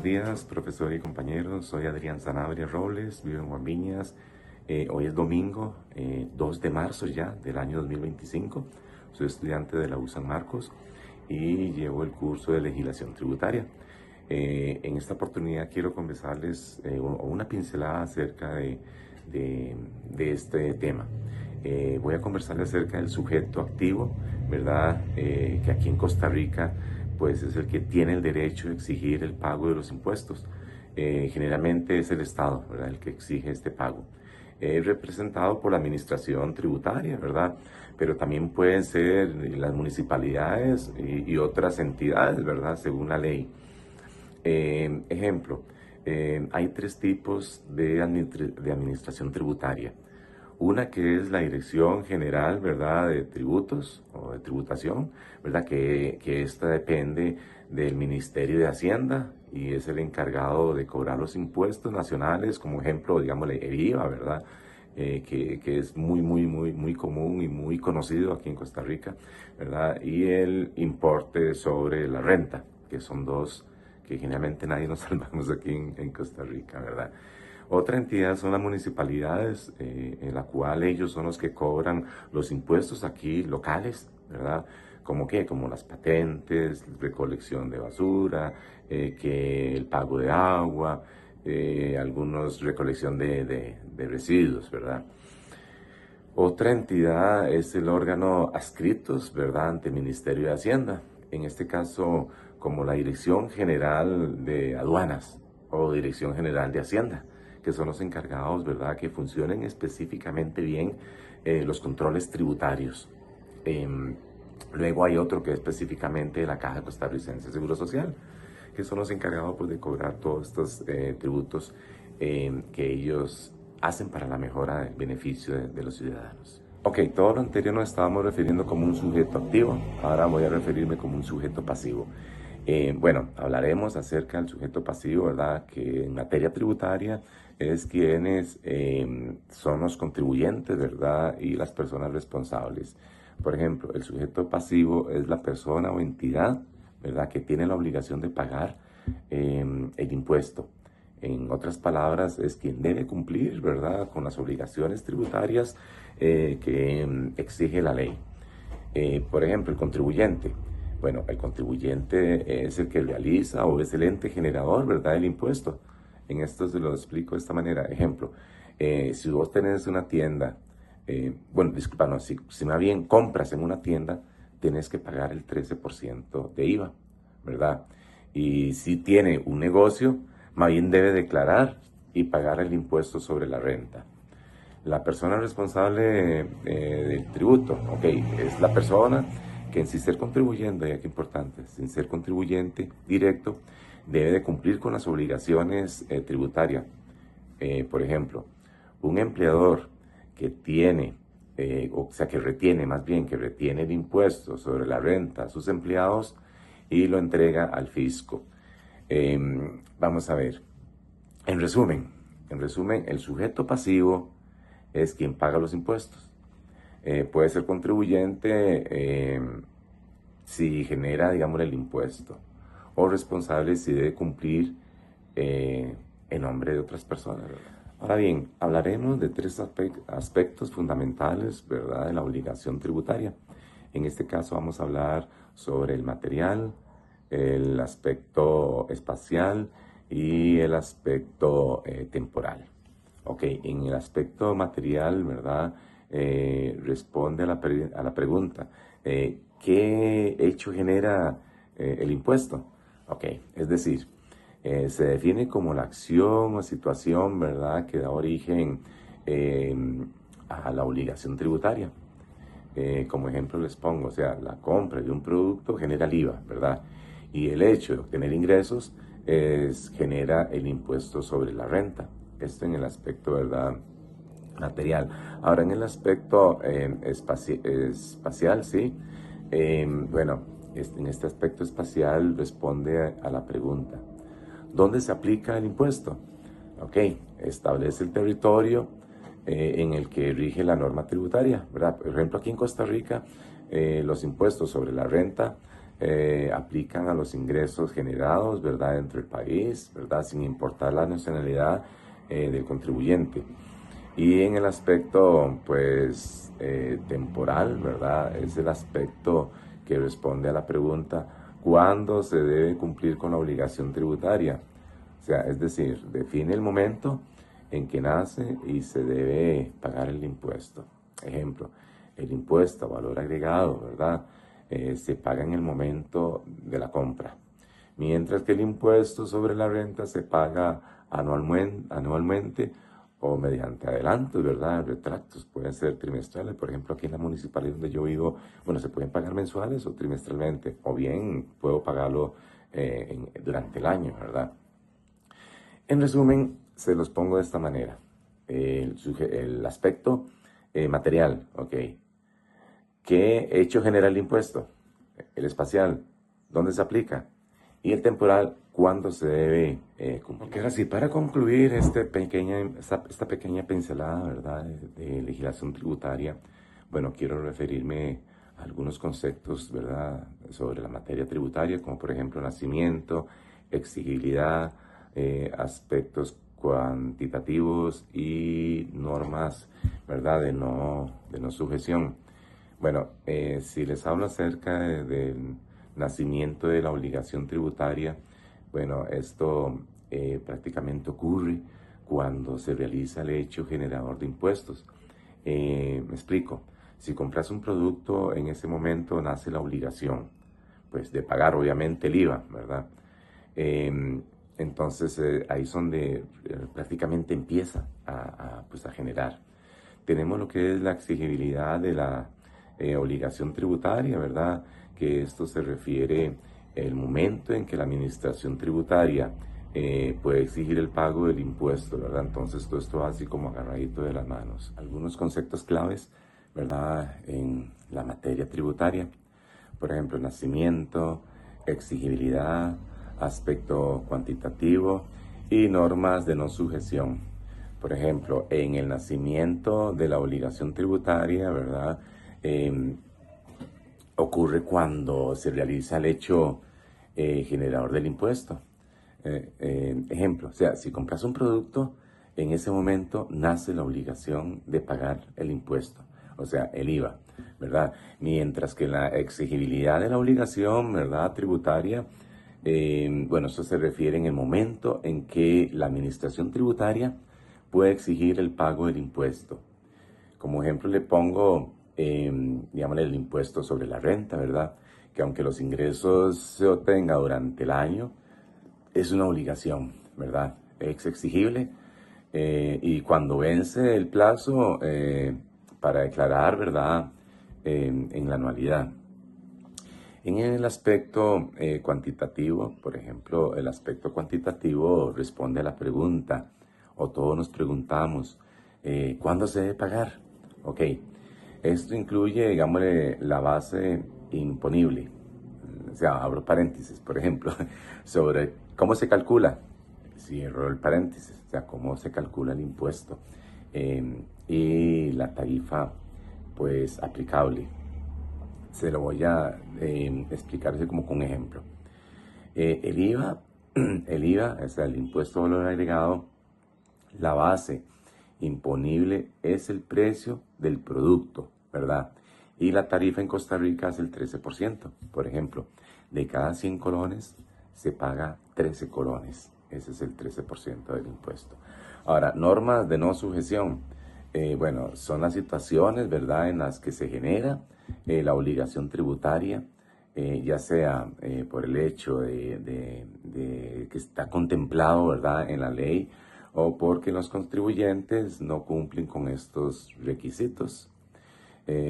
días, profesor y compañeros. Soy Adrián Sanabria Robles, vivo en Guambiñas. Hoy es domingo, 2 de marzo ya del año 2025. Soy estudiante de la U San Marcos y llevo el curso de legislación tributaria. En esta oportunidad quiero conversarles una pincelada acerca de este tema. Voy a conversarles acerca del sujeto activo, ¿verdad? Que aquí en Costa Rica pues es el que tiene el derecho de exigir el pago de los impuestos. Generalmente es el Estado, ¿verdad?, el que exige este pago. Representado por la administración tributaria, ¿verdad? Pero también pueden ser las municipalidades y otras entidades, ¿verdad?, según la ley. Ejemplo, hay 3 tipos de administración tributaria. Una que es la Dirección General, ¿verdad?, de Tributos o de Tributación, ¿verdad?, que esta depende del Ministerio de Hacienda y es el encargado de cobrar los impuestos nacionales, como ejemplo, digamos, el IVA, ¿verdad?, que es muy común y muy conocido aquí en Costa Rica, ¿verdad?, y el importe sobre la renta, que son 2 que generalmente nadie nos salvamos aquí en Costa Rica, ¿verdad? Otra entidad son las municipalidades, en la cual ellos son los que cobran los impuestos aquí locales, ¿verdad? ¿Como qué? Como las patentes, recolección de basura, que el pago de agua, algunos recolección de residuos, ¿verdad? Otra entidad es el órgano adscritos, ¿verdad?, ante el Ministerio de Hacienda. En este caso, como la Dirección General de Aduanas o Dirección General de Hacienda, que son los encargados, ¿verdad?, que funcionen específicamente bien los controles tributarios. Luego hay otro que es específicamente la Caja Costarricense de Seguro Social, que son los encargados pues, de cobrar todos estos tributos que ellos hacen para la mejora del beneficio de los ciudadanos. Ok, todo lo anterior nos estábamos refiriendo como un sujeto activo, ahora voy a referirme como un sujeto pasivo. Bueno, hablaremos acerca del sujeto pasivo, ¿verdad?, que en materia tributaria es quienes son los contribuyentes, ¿verdad?, y las personas responsables. Por ejemplo, el sujeto pasivo es la persona o entidad, ¿verdad?, que tiene la obligación de pagar el impuesto. En otras palabras, es quien debe cumplir, ¿verdad?, con las obligaciones tributarias que exige la ley. Por ejemplo, el contribuyente. Bueno, el contribuyente es el que realiza o es el ente generador, ¿verdad?, del impuesto. En esto se lo explico de esta manera. Ejemplo, si vos tenés una tienda, bueno, disculpa, no, si más bien compras en una tienda, tenés que pagar el 13% de IVA, ¿verdad? Y si tiene un negocio, más bien debe declarar y pagar el impuesto sobre la renta. La persona responsable del tributo, ok, es la persona que sin ser contribuyente, ya que importante, sin ser contribuyente directo, debe de cumplir con las obligaciones tributarias. Por ejemplo, un empleador que tiene, o sea, que retiene, más bien, que retiene el impuesto sobre la renta a sus empleados y lo entrega al fisco. Vamos a ver, en resumen, el sujeto pasivo es quien paga los impuestos. Puede ser contribuyente si genera, digamos, el impuesto, o responsable si debe cumplir en nombre de otras personas, ¿verdad? Ahora bien, hablaremos de 3 aspectos fundamentales, ¿verdad?, de la obligación tributaria. En este caso vamos a hablar sobre el material, el aspecto espacial y el aspecto temporal. Ok, en el aspecto material, ¿verdad?, responde a la pregunta, ¿qué hecho genera el impuesto? Ok, es decir, se define como la acción o situación, ¿verdad?, que da origen a la obligación tributaria. Como ejemplo les pongo, o sea, la compra de un producto genera el IVA, ¿verdad? Y el hecho de obtener ingresos genera el impuesto sobre la renta. Esto en el aspecto, ¿verdad?, material. Ahora, en el aspecto espacial, sí. Bueno, en este aspecto espacial responde a la pregunta, ¿dónde se aplica el impuesto? Ok, establece el territorio en el que rige la norma tributaria, ¿verdad? Por ejemplo, aquí en Costa Rica, los impuestos sobre la renta aplican a los ingresos generados, ¿verdad?, dentro del país, ¿verdad?, sin importar la nacionalidad del contribuyente. Y en el aspecto, pues, temporal, ¿verdad?, es el aspecto que responde a la pregunta, ¿cuándo se debe cumplir con la obligación tributaria? O sea, es decir, define el momento en que nace y se debe pagar el impuesto. Ejemplo, el impuesto a valor agregado, ¿verdad?, se paga en el momento de la compra, mientras que el impuesto sobre la renta se paga anualmente o mediante adelantos, ¿verdad? Retractos, pueden ser trimestrales. Por ejemplo, aquí en la municipalidad donde yo vivo, bueno, se pueden pagar mensuales o trimestralmente, o bien puedo pagarlo durante el año, ¿verdad? En resumen, se los pongo de esta manera. El aspecto material, ¿ok? ¿Qué hecho genera el impuesto? El espacial, ¿dónde se aplica? Y el temporal, ¿cuándo se debe cumplir? Ok, ahora sí, para concluir esta pequeña pincelada, ¿verdad?, de legislación tributaria, bueno, quiero referirme a algunos conceptos, ¿verdad?, sobre la materia tributaria, como por ejemplo nacimiento, exigibilidad, aspectos cuantitativos y normas, ¿verdad?, de no sujeción. Bueno, si les hablo acerca del nacimiento de la obligación tributaria, bueno, esto prácticamente ocurre cuando se realiza el hecho generador de impuestos. Me explico. Si compras un producto, en ese momento nace la obligación, pues, de pagar obviamente el IVA, ¿verdad? Entonces ahí es donde prácticamente empieza pues, a generar. Tenemos lo que es la exigibilidad de la obligación tributaria, ¿verdad? Que esto se refiere al momento en que la administración tributaria puede exigir el pago del impuesto, ¿verdad? Entonces todo esto va así como agarradito de las manos. Algunos conceptos claves, ¿verdad?, en la materia tributaria. Por ejemplo, nacimiento, exigibilidad, aspecto cuantitativo y normas de no sujeción. Por ejemplo, en el nacimiento de la obligación tributaria, ¿verdad?, ocurre cuando se realiza el hecho generador del impuesto. Ejemplo, o sea, si compras un producto, en ese momento nace la obligación de pagar el impuesto, o sea, el IVA, ¿verdad? Mientras que la exigibilidad de la obligación, ¿verdad?, tributaria, bueno, eso se refiere en el momento en que la administración tributaria puede exigir el pago del impuesto. Como ejemplo le pongo, digamos, el impuesto sobre la renta, ¿verdad? Que aunque los ingresos se obtengan durante el año, es una obligación, ¿verdad? Es exigible y cuando vence el plazo para declarar, ¿verdad?, en la anualidad. En el aspecto cuantitativo, por ejemplo, el aspecto cuantitativo responde a la pregunta, o todos nos preguntamos, ¿cuándo se debe pagar? Ok, esto incluye, digámosle, la base imponible. O sea, abro paréntesis, por ejemplo, sobre cómo se calcula, cierro el paréntesis, o sea, cómo se calcula el impuesto y la tarifa, pues, aplicable. Se lo voy a explicar así como con un ejemplo. El IVA, o sea, el impuesto a valor agregado, la base imponible es el precio del producto, ¿verdad? Y la tarifa en Costa Rica es el 13%. Por ejemplo, de cada 100 colones se paga 13 colones. Ese es el 13% del impuesto. Ahora, normas de no sujeción. Bueno, son las situaciones, ¿verdad?, en las que se genera la obligación tributaria, ya sea por el hecho de que está contemplado, ¿verdad?, en la ley, o porque los contribuyentes no cumplen con estos requisitos.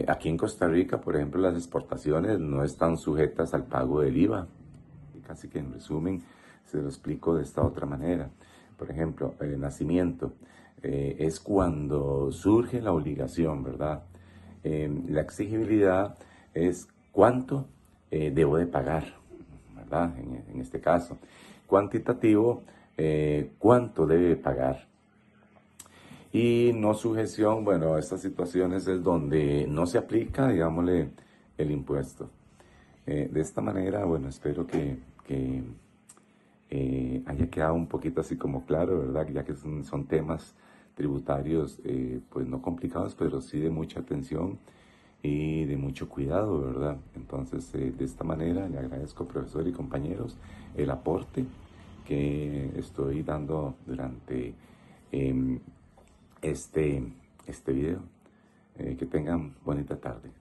Aquí en Costa Rica, por ejemplo, las exportaciones no están sujetas al pago del IVA. Casi que en resumen se lo explico de esta otra manera. Por ejemplo, el nacimiento es cuando surge la obligación, ¿verdad? La exigibilidad es cuánto debo de pagar, ¿verdad? En este caso. Cuantitativo, cuánto debe pagar. Y no sujeción, bueno, estas situaciones es donde no se aplica, digámosle, el impuesto. De esta manera, bueno, espero que haya quedado un poquito así como claro, ¿verdad? Ya que son temas tributarios, pues no complicados, pero sí de mucha atención y de mucho cuidado, ¿verdad? Entonces, de esta manera le agradezco, profesor y compañeros, el aporte que estoy dando durante em, este video. Que tengan bonita tarde.